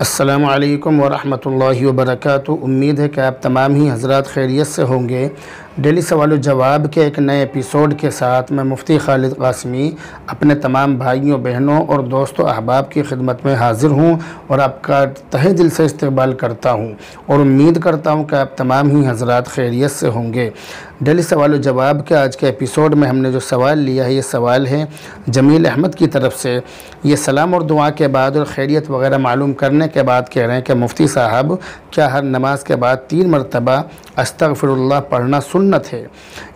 अस्सलामु अलैकुम वरहमतुल्लाहि वबरकातुहू। उम्मीद है कि आप तमाम ही हज़रात खैरियत से होंगे। डेली सवाल जवाब के एक नए एपिसोड के साथ मैं मुफ्ती खालिद कासमी अपने तमाम भाइयों बहनों और दोस्तों अहबाब की खिदमत में हाज़िर हूँ और आपका तहे दिल से इस्तकबाल करता हूँ और उम्मीद करता हूँ कि आप तमाम ही हज़रात खैरियत से होंगे। डेली सवाल जवाब के आज के एपिसोड में हमने जो सवाल लिया है, ये सवाल है जमील अहमद की तरफ से। ये सलाम और दुआ के बाद और खैरियत वगैरह मालूम करने के बाद कह रहे हैं कि मुफ्ती साहब, क्या हर नमाज के बाद 3 मरतबा अस्तगफिरुल्लाह पढ़ना सुन्नत है?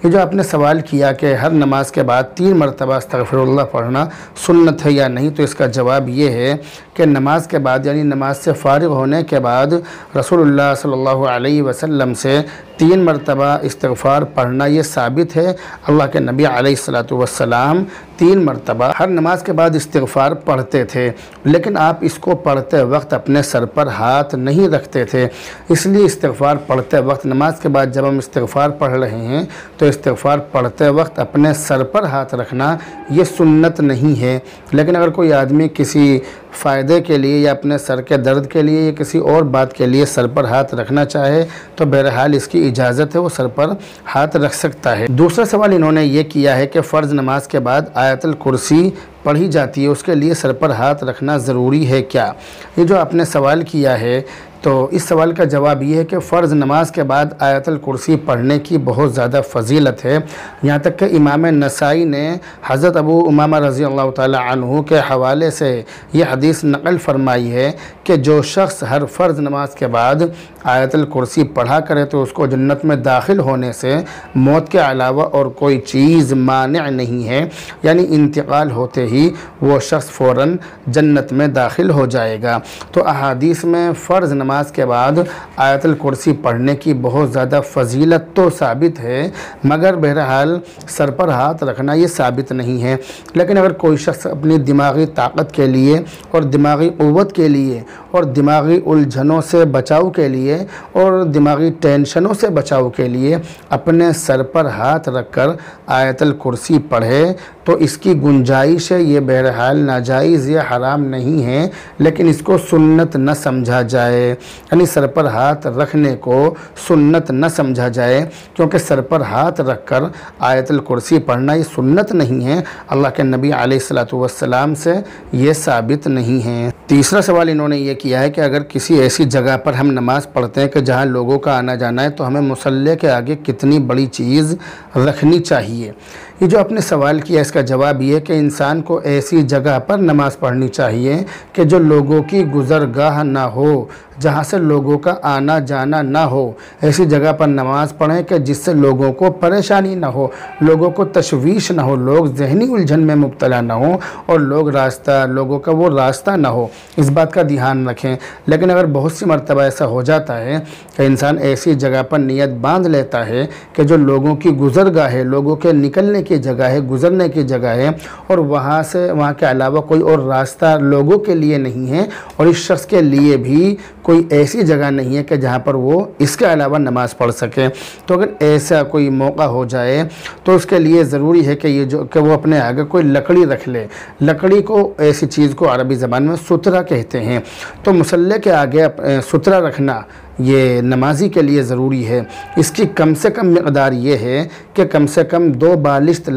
ये जो आपने सवाल किया कि हर नमाज के बाद 3 मरतबा अस्तगफिरुल्लाह पढ़ना सुन्नत है या नहीं, तो इसका जवाब ये है कि नमाज के बाद यानी नमाज से फ़ारिग होने के बाद रसूलुल्लाह सल्लल्लाहु अलैहि वसल्लम से 3 मरतबा इस्तिग़फ़ार पढ़ना ये साबित है। अल्लाह के नबी अलैहिस्सलातु वस्सलाम 3 मरतबा हर नमाज के बाद इस्तिग़फ़ार पढ़ते थे, लेकिन आप इसको पढ़ते वक्त अपने सर पर हाथ नहीं रखते थे। इसलिए इस्तिग़फ़ार पढ़ते वक्त, नमाज के बाद जब हम इस्तिग़फ़ार पढ़ रहे हैं तो इस्तिग़फ़ार पढ़ते वक्त अपने सर पर हाथ रखना ये सुन्नत नहीं है। लेकिन अगर कोई आदमी किसी फ़ायदे के लिए या अपने सर के दर्द के लिए या किसी और बात के लिए सर पर हाथ रखना चाहे तो बहरहाल इसकी इजाज़त है, वो सर पर हाथ रख सकता है। दूसरा सवाल इन्होंने ये किया है कि फ़र्ज़ नमाज के बाद आयतुल कुर्सी पढ़ी जाती है, उसके लिए सर पर हाथ रखना ज़रूरी है क्या? ये जो आपने सवाल किया है तो इस सवाल का जवाब ये है कि फ़र्ज़ नमाज के बाद आयतुल कुर्सी पढ़ने की बहुत ज़्यादा फ़जीलत है। यहाँ तक कि इमाम नसाई ने हज़रत अबू उमामा रज़ी अल्लाह ताला अन्हु के हवाले से ये हदीस नक़ल फ़रमाई है कि जो शख्स हर फ़र्ज़ नमाज के बाद आयतुल कुर्सी पढ़ा करे तो उसको जन्नत में दाखिल होने से मौत के अलावा और कोई चीज़ मानिअ नहीं है, यानी इंतकाल होते ही वो शख्स फ़ौरन जन्नत में दाखिल हो जाएगा। तो अहादीस में फ़र्ज़ नमाज के बाद आयतुल कुर्सी पढ़ने की बहुत ज़्यादा फ़जीलत तो साबित है, मगर बहरहाल सर पर हाथ रखना ये साबित नहीं है। लेकिन अगर कोई शख्स अपनी दिमागी ताकत के लिए और दिमागी क़ुव्वत के लिए और दिमागी उलझनों से बचाव के लिए और दिमागी टेंशनों से बचाव के लिए अपने सर पर हाथ रखकर आयतुल कुर्सी पढ़े तो इसकी गुंजाइश है। ये बहरहाल नाजायज़ या हराम नहीं है, लेकिन इसको सुन्नत न समझा जाए, यानी सर पर हाथ रखने को सुन्नत न समझा जाए, क्योंकि सर पर हाथ रखकर आयतुल कुर्सी पढ़ना ये सुन्नत नहीं है। अल्लाह के नबी अलैहिस्सलातु वस्सलाम से ये साबित नहीं है। तीसरा सवाल इन्होंने ये किया है कि अगर किसी ऐसी जगह पर हम नमाज़ पढ़ते हैं कि जहाँ लोगों का आना जाना है तो हमें मुसल्ले के आगे कितनी बड़ी चीज़ रखनी चाहिए? ये जो आपने सवाल किया इसका जवाब ये है कि इंसान को ऐसी जगह पर नमाज़ पढ़नी चाहिए कि जो लोगों की गुज़रगाह ना हो, जहाँ से लोगों का आना जाना ना हो। ऐसी जगह पर नमाज़ पढ़ें कि जिससे लोगों को परेशानी ना हो, लोगों को तशवीश ना हो, लोग जहनी उलझन में मुब्तला ना हो और लोगों का वो रास्ता ना हो, इस बात का ध्यान रखें। लेकिन अगर बहुत सी मरतबा ऐसा हो जाता है कि इंसान ऐसी जगह पर नियत बांध लेता है कि जो लोगों की गुज़रगाह है, लोगों के निकलने की जगह है, गुज़रने की जगह है और वहाँ के अलावा कोई और रास्ता लोगों के लिए नहीं है और इस शख्स के लिए भी कोई ऐसी जगह नहीं है कि जहाँ पर वो इसके अलावा नमाज़ पढ़ सके, तो अगर ऐसा कोई मौका हो जाए तो उसके लिए ज़रूरी है कि वो अपने आगे कोई लकड़ी रख ले। लकड़ी को, ऐसी चीज़ को अरबी ज़बान में सुतरा कहते हैं। तो मुसल्ले के आगे सुतरा रखना ये नमाजी के लिए ज़रूरी है। इसकी कम से कम मक़दार ये है कि कम से कम 2 बालिश्त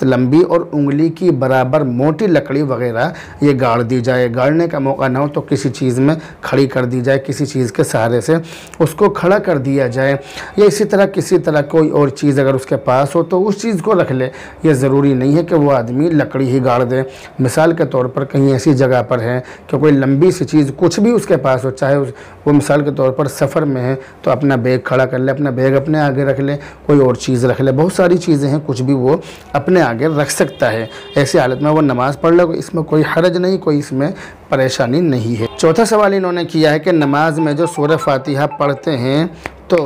लंबी और उंगली की बराबर मोटी लकड़ी वग़ैरह ये गाड़ दी जाए। गाड़ने का मौका ना हो तो किसी चीज़ में खड़ी कर दी जाए, किसी चीज़ के सहारे से उसको खड़ा कर दिया जाए, या इसी तरह किसी तरह कोई और चीज़ अगर उसके पास हो तो उस चीज़ को रख ले। ये ज़रूरी नहीं है कि वो आदमी लकड़ी ही गाड़ दे। मिसाल के तौर पर कहीं ऐसी जगह पर है कि कोई लंबी सी चीज़ कुछ भी उसके पास हो, चाहे वो मिसाल के तौर पर सफ़र में है तो अपना बैग खड़ा कर ले, अपना बैग अपने आगे रख ले, कोई और चीज़ रख ले। बहुत सारी चीज़ें हैं, कुछ भी वो अपने आगे रख सकता है। ऐसी हालत में वो नमाज़ पढ़ ले, इसमें कोई हरज नहीं, कोई इसमें परेशानी नहीं है। चौथा सवाल इन्होंने किया है कि नमाज में जो सूरह फातिहा पढ़ते हैं तो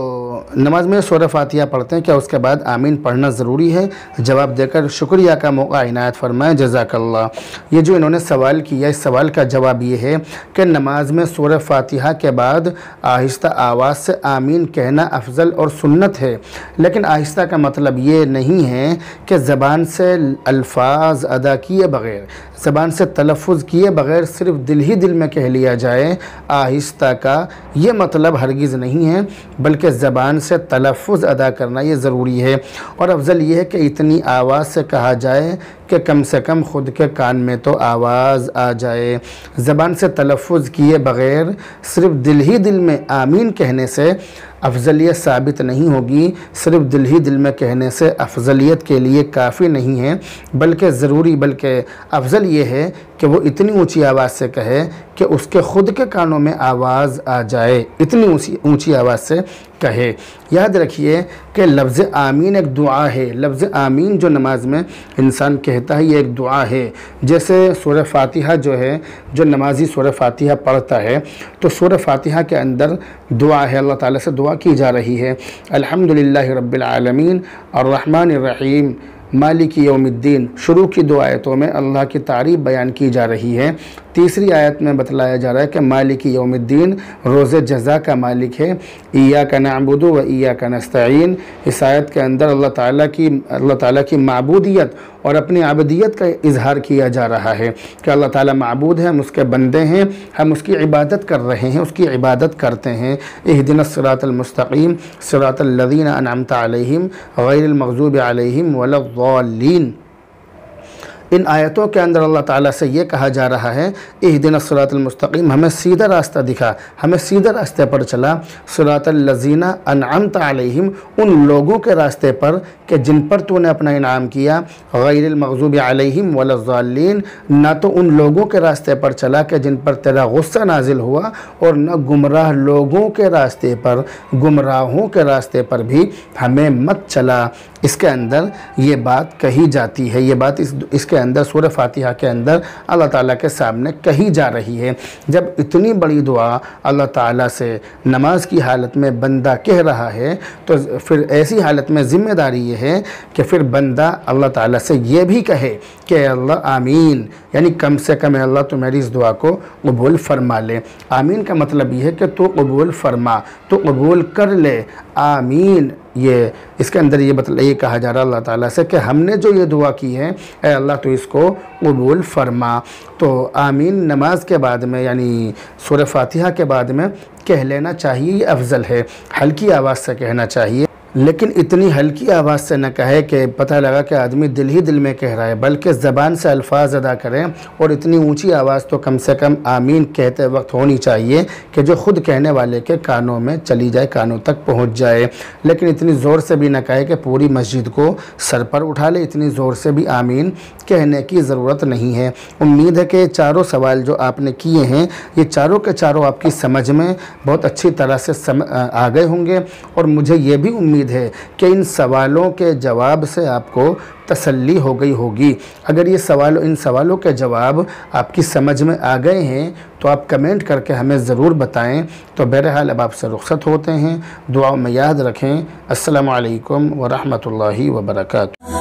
नमाज में सूरह फातिहा पढ़ते हैं, क्या उसके बाद आमीन पढ़ना ज़रूरी है? जवाब देकर शुक्रिया का मौका इनायत फरमाएं, जज़ाकल्लाह। ये जो इन्होंने सवाल किया, इस सवाल का जवाब ये है कि नमाज में सूरह फातिहा के बाद आहिस्ता आवाज़ से आमीन कहना अफजल और सुन्नत है, लेकिन आहिस्ता का मतलब ये नहीं है कि ज़बान से अल्फाज अदा किए बग़ैर, ज़बान से तलफ़ुज़ किए बग़ैर सिर्फ़ दिल ही दिल में कह लिया जाए। आहिस्ता का ये मतलब हरगिज़ नहीं है, बल्कि ज़बान से तलफ़ुज़ अदा करना ये ज़रूरी है। और अफजल ये है कि इतनी आवाज़ से कहा जाए कि कम से कम ख़ुद के कान में तो आवाज़ आ जाए। ज़बान से तलफ़ुज़ किए बग़ैर सिर्फ़ दिल ही दिल में आमीन कहने से अफजलियत साबित नहीं होगी। सिर्फ़ दिल ही दिल में कहने से अफजलियत के लिए काफ़ी नहीं है, बल्कि ज़रूरी, बल्कि अफजल ये है कि वो इतनी ऊंची आवाज़ से कहे कि उसके ख़ुद के कानों में आवाज़ आ जाए, इतनी ऊंची आवाज़ से कहे। याद रखिए कि लफ्ज़ आमीन एक दुआ है। लफ्ज़ आमीन जो नमाज में इंसान कहता है, ये एक दुआ है। जैसे सूरह फातिहा जो है, जो नमाजी सूरह फातिहा पढ़ता है, तो सूरह फातिहा के अंदर दुआ है, अल्लाह ताला से दुआ की जा रही है। अल्हम्दुलिल्लाहि रब्बिल आलमीन अर्रहमानिर रहीम मालिकी यौमिद्दीन। शुरू की दो आयतों में अल्लाह की तारीफ़ बयान की जा रही है। तीसरी आयत में बतलाया जा रहा है कि मालिकी यौमिद्दीन रोज़े जज़ा का मालिक है। इय्याका नअबुदु व इय्याका नस्तईन। इस आयत के अंदर अल्लाह ताला की माबूदियत और अपनी आबदियत का इजहार किया जा रहा है कि अल्लाह ताला माबूद है, हम उसके बंदे हैं, हम उसकी इबादत कर रहे हैं, उसकी इबादत करते हैं। इहदिनस सिरातल मुस्तकीम सिरातल लज़ीना अनअमता अलैहिम गैरिल मग़ज़ूबि अलैहिम वलद्दाल्लीन। इन आयतों के अंदर अल्लाह ताला से ये कहा जा रहा है, इहदिनस सिरातल मुस्तकीम, हमें सीधा रास्ता दिखा, हमें सीधे रास्ते पर चला। सिरातल लज़ीना अनअमता अलैहिम, उन लोगों के रास्ते पर कि जिन पर तूने अपना इनाम किया। गैरिल मग़ज़ूबि अलैहिम वलद्दाल्लीन, ना तो उन लोगों के रास्ते पर चला कि जिन पर तेरा गुस्सा नाजिल हुआ, और न गुमराह लोगों के रास्ते पर, गुमराहों के रास्ते पर भी हमें मत चला। इसके अंदर ये बात कही जाती है, ये बात इसके अंदर सूरह फातिहा के अंदर अल्लाह ताला के सामने कही जा रही है। जब इतनी बड़ी दुआ अल्लाह ताला से नमाज की हालत में बंदा कह रहा है, तो फिर ऐसी हालत में ज़िम्मेदारी ये है कि फिर बंदा अल्लाह ताला से ये भी कहे कि अल्लाह आमीन, यानी कम से कम अल्लाह तो मेरी इस दुआ को कबूल फरमा ले। आमीन का मतलब ये है कि तू कबूल फरमा, तो कबूल कर ले, आमीन। ये इसके अंदर ये कहा जा रहा है अल्लाह ताला से कि हमने जो ये दुआ की है, ए अल्लाह तो इसको कबूल फरमा। तो आमीन नमाज के बाद में, यानी सूरह फातिहा के बाद में कह लेना चाहिए, ये अफजल है। हल्की आवाज़ से कहना चाहिए, लेकिन इतनी हल्की आवाज़ से न कहे कि पता लगा कि आदमी दिल ही दिल में कह रहा है, बल्कि ज़बान से अल्फाज अदा करें। और इतनी ऊंची आवाज़ तो कम से कम आमीन कहते वक्त होनी चाहिए कि जो ख़ुद कहने वाले के कानों में चली जाए, कानों तक पहुंच जाए। लेकिन इतनी ज़ोर से भी न कहे कि पूरी मस्जिद को सर पर उठा ले, इतनी ज़ोर से भी आमीन कहने की ज़रूरत नहीं है। उम्मीद है कि चारों सवाल जो आपने किए हैं, ये चारों के चारों आपकी समझ में बहुत अच्छी तरह से आ गए होंगे। और मुझे ये भी उम्मीद है कि इन सवालों के जवाब से आपको तसल्ली हो गई होगी। अगर इन सवालों के जवाब आपकी समझ में आ गए हैं तो आप कमेंट करके हमें ज़रूर बताएं। तो बहरहाल अब आपसे रुखसत होते हैं, दुआ में याद रखें। अस्सलामु अलैकुम व रहमतुल्लाहि व बरकातुहू।